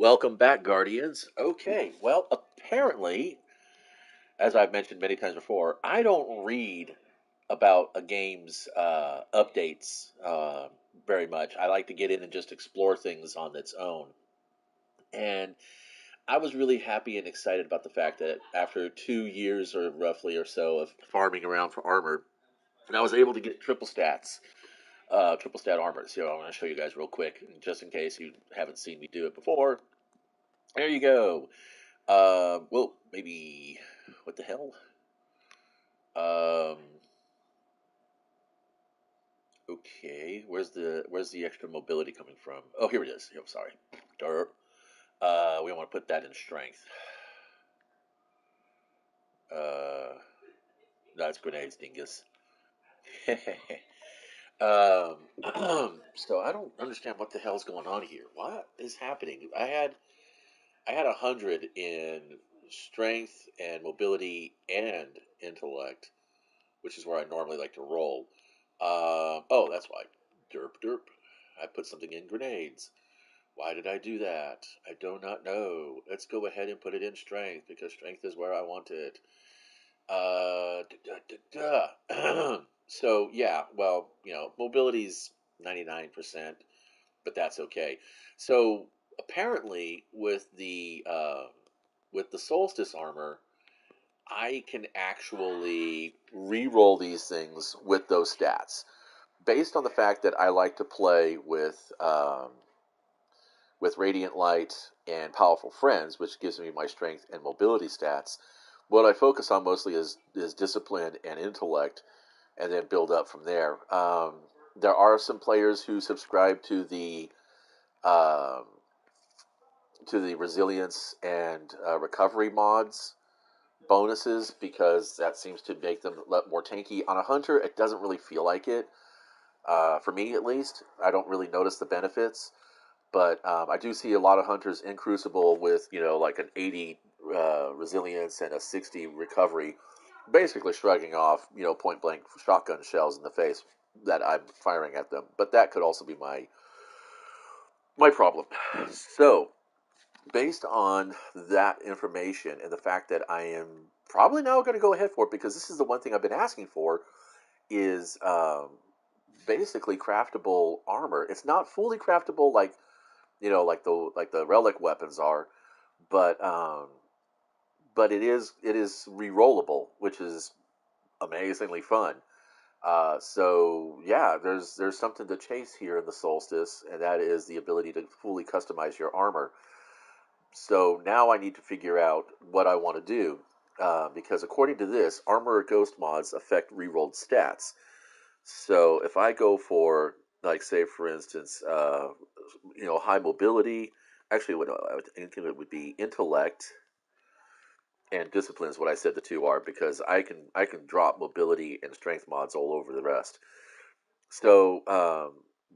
Welcome back, Guardians. Okay, well, apparently, as I've mentioned many times before, I don't read about a game's updates very much. I like to get in and just explore things on its own. And I was really happy and excited about the fact that after 2 years or roughly or so of farming around for armor, and I was able to get triple stat armor. So I'm going to show you guys real quick, just in case you haven't seen me do it before. There you go. Well, maybe what the hell? Um, okay, where's the extra mobility coming from? Oh, here it is. I'm sorry. Derp. We want to put that in strength. That's grenades, dingus. um, so I don't understand what the hell's going on here. What is happening? I had 100 in strength and mobility and intellect, which is where I normally like to roll. Oh, that's why. Derp, derp. I put something in grenades. Why did I do that? I do not know. Let's go ahead and put it in strength because strength is where I want it. So yeah, well, mobility's 99%, but that's okay. So apparently, with the solstice armor, I can actually re-roll these things with those stats based on the fact that I like to play with Radiant Light and Powerful Friends, which gives me my strength and mobility stats. What I focus on mostly is discipline and intellect, and then build up from there. There are some players who subscribe um, to the resilience and recovery mods bonuses because that seems to make them a lot more tanky. On a hunter, it doesn't really feel like it. For me, at least, I don't really notice the benefits. But I do see a lot of hunters in Crucible with like an 80 resilience and a 60 recovery, basically shrugging off point blank shotgun shells in the face that I'm firing at them. But that could also be my problem. So based on that information and the fact that I am probably now going to go ahead for it because this is the one thing I've been asking for is basically craftable armor. It's not fully craftable like the relic weapons are, but it is rerollable, which is amazingly fun. So yeah, there's something to chase here in the solstice, and that is the ability to fully customize your armor. So now I need to figure out what I want to do, because according to this, armor ghost mods affect rerolled stats. So if I go for, like, say for instance, high mobility, actually what I think it would be intellect and discipline is what I said the two are because I can drop mobility and strength mods all over the rest. So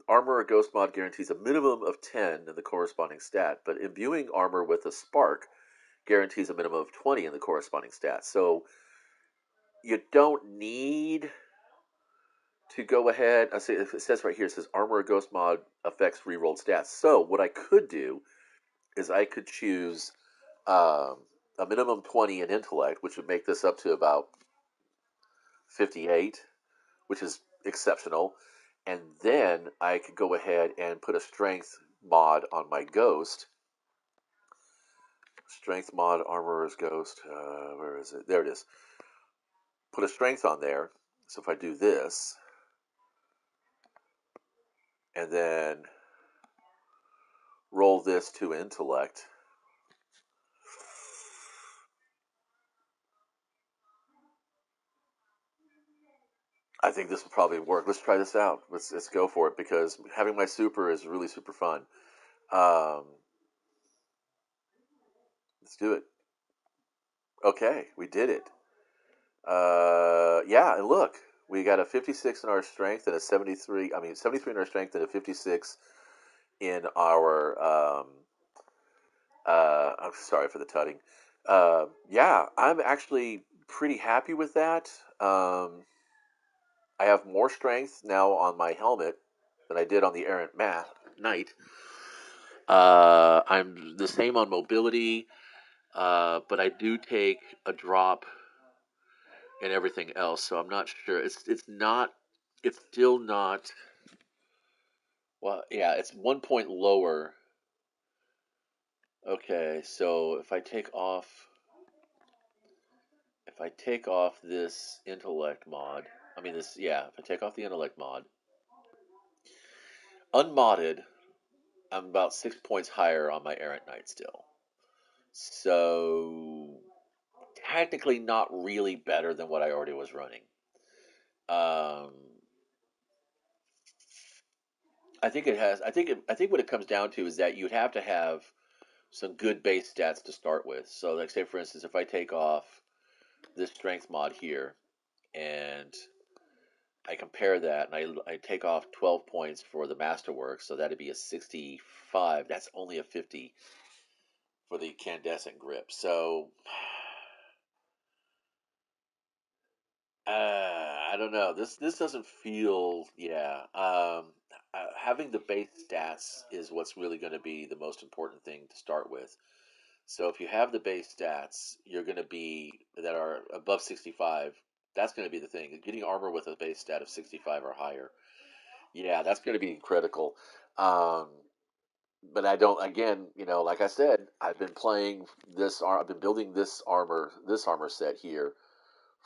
armor or ghost mod guarantees a minimum of 10 in the corresponding stat, but imbuing armor with a spark guarantees a minimum of 20 in the corresponding stat. So you don't need to go ahead. I say it says right here, it says armor or ghost mod affects rerolled stats. So what I could do is I could choose um, a minimum 20 in intellect, which would make this up to about 58, which is exceptional. And then I could go ahead and put a strength mod on my ghost. Strength mod armorer's ghost. Where is it? There it is. Put a strength on there. So if I do this, and then roll this to intellect, I think this will probably work. Let's try this out. Let's go for it because having my super is really super fun. Um, let's do it. Okay, we did it. Yeah, and look, we got a 56 in our strength and a 73. I mean, 73 in our strength and a 56 in our. I'm sorry for the tutting. Yeah, I'm actually pretty happy with that. I have more strength now on my helmet than I did on the errant knight, I'm the same on mobility, but I do take a drop in everything else, so I'm not sure. It's not. It's still not. Well, yeah, it's 1 point lower. Okay, so if I take off this intellect mod, I mean this, yeah, if I take off the intellect mod, unmodded, I'm about 6 points higher on my errant knight still. So technically not really better than what I already was running. Um, I think it has. I think what it comes down to is that you'd have to have some good base stats to start with. So, like, say for instance, if I take off this strength mod here and I compare that and I take off 12 points for the masterwork, so that'd be a 65. That's only a 50 for the candescent grip. So, I don't know. This doesn't feel, yeah. Having the base stats is what's really going to be the most important thing to start with. So if you have the base stats, you're going to be that are above 65. That's going to be the thing. Getting armor with a base stat of 65 or higher. Yeah, that's going to be critical. Um, but I don't. Again, like I said, I've been playing this. I've been building this armor set here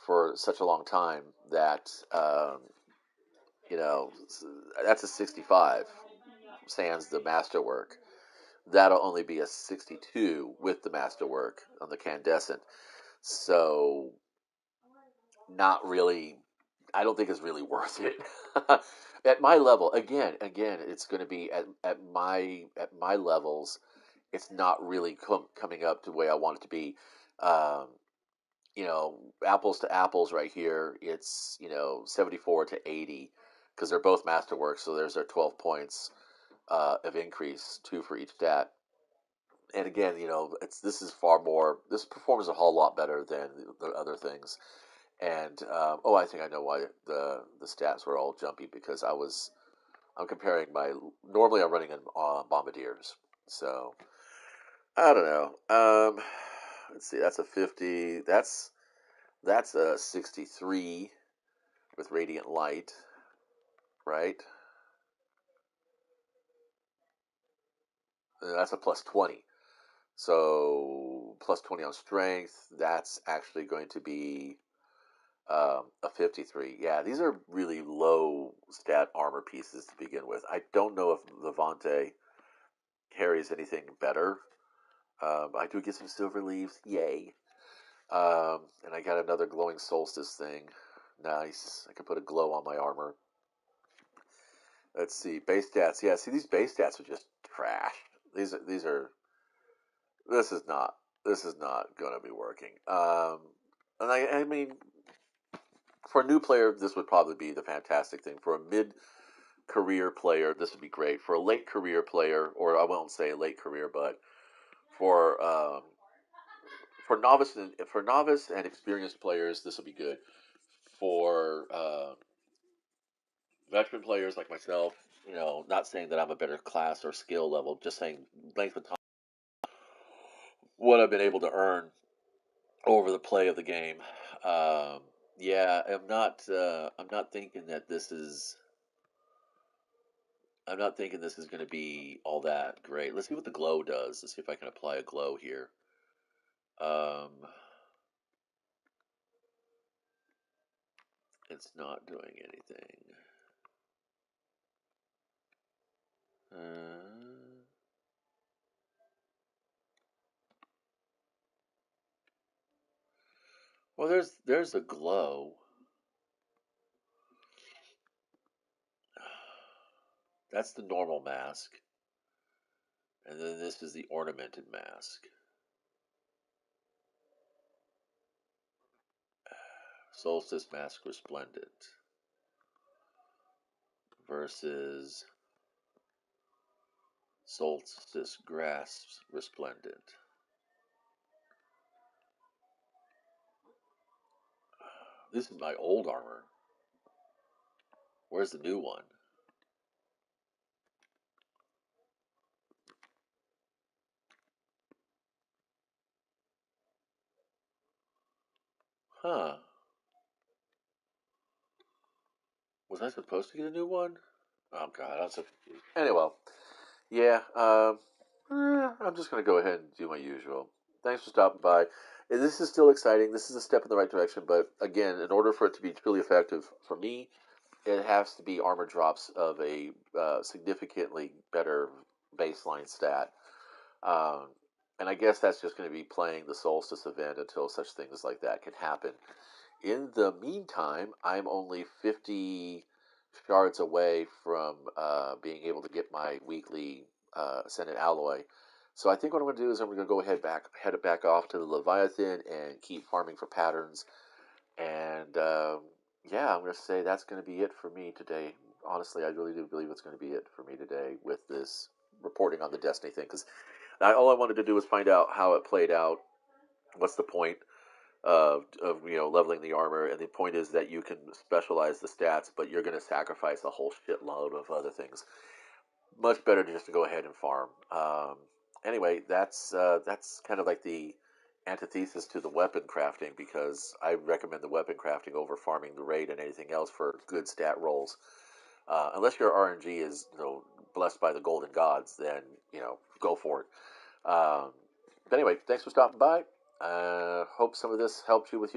for such a long time that you know that's a 65. Sans the masterwork. That'll only be a 62 with the masterwork on the candescent. So not really. I don't think it's really worth it. At my level, again, it's going to be at my levels. It's not really coming up to the way I want it to be. Um, Apples to apples right here. It's 74 to 80 because they're both masterworks. So there's our 12 points of increase, two for each stat. And again, this is far more. This performs a whole lot better than the other things. And I think I know why the stats were all jumpy because I'm comparing my normally I'm running in bombardiers, so I don't know. Let's see, that's a 50. That's a 63 with radiant light, right? And that's a plus 20. So plus 20 on strength. That's actually going to be a 53. Yeah, these are really low stat armor pieces to begin with. I don't know if Levante carries anything better. I do get some silver leaves. Yay. And I got another glowing solstice thing. Nice. I can put a glow on my armor. Let's see. Base stats. Yeah, see, these base stats are just trash. These are. This is not. This is not going to be working. And I mean, for a new player, this would probably be the fantastic thing. For a mid-career player, this would be great. For a late career player, or I won't say late career, but for novice and experienced players, this will be good. For veteran players like myself, not saying that I'm a better class or skill level, just saying length of time, what I've been able to earn over the play of the game. Yeah, I'm not. I'm not thinking that this is. I'm not thinking this is going to be all that great. Let's see what the glow does. Let's see if I can apply a glow here. Um, it's not doing anything. Uh, well, there's a glow. That's the normal mask, and then this is the ornamented mask. Solstice Mask Resplendent versus Solstice Grasp Resplendent. This is my old armor. Where's the new one? Huh. Was I supposed to get a new one? Oh God, I'm so confused. Anyway, yeah. I'm just gonna go ahead and do my usual. Thanks for stopping by. This is still exciting. This is a step in the right direction, but again, in order for it to be truly effective for me, it has to be armor drops of a significantly better baseline stat. Um, and I guess that's just going to be playing the Solstice event until such things like that can happen. In the meantime, I'm only 50 yards away from being able to get my weekly Ascendant alloy. So I think what I'm going to do is I'm going to go head it back off to the Leviathan and keep farming for patterns. And yeah, I'm going to say that's going to be it for me today. Honestly, I really do believe it's going to be it for me today with this reporting on the Destiny thing. Because all I wanted to do was find out how it played out. What's the point of leveling the armor? And the point is that you can specialize the stats, but you're going to sacrifice a whole shitload of other things. Much better to just go ahead and farm. Anyway, that's kind of like the antithesis to the weapon crafting, because I recommend the weapon crafting over farming the raid and anything else for good stat rolls. Unless your RNG is blessed by the golden gods, then go for it. But anyway, thanks for stopping by. Hope some of this helped you with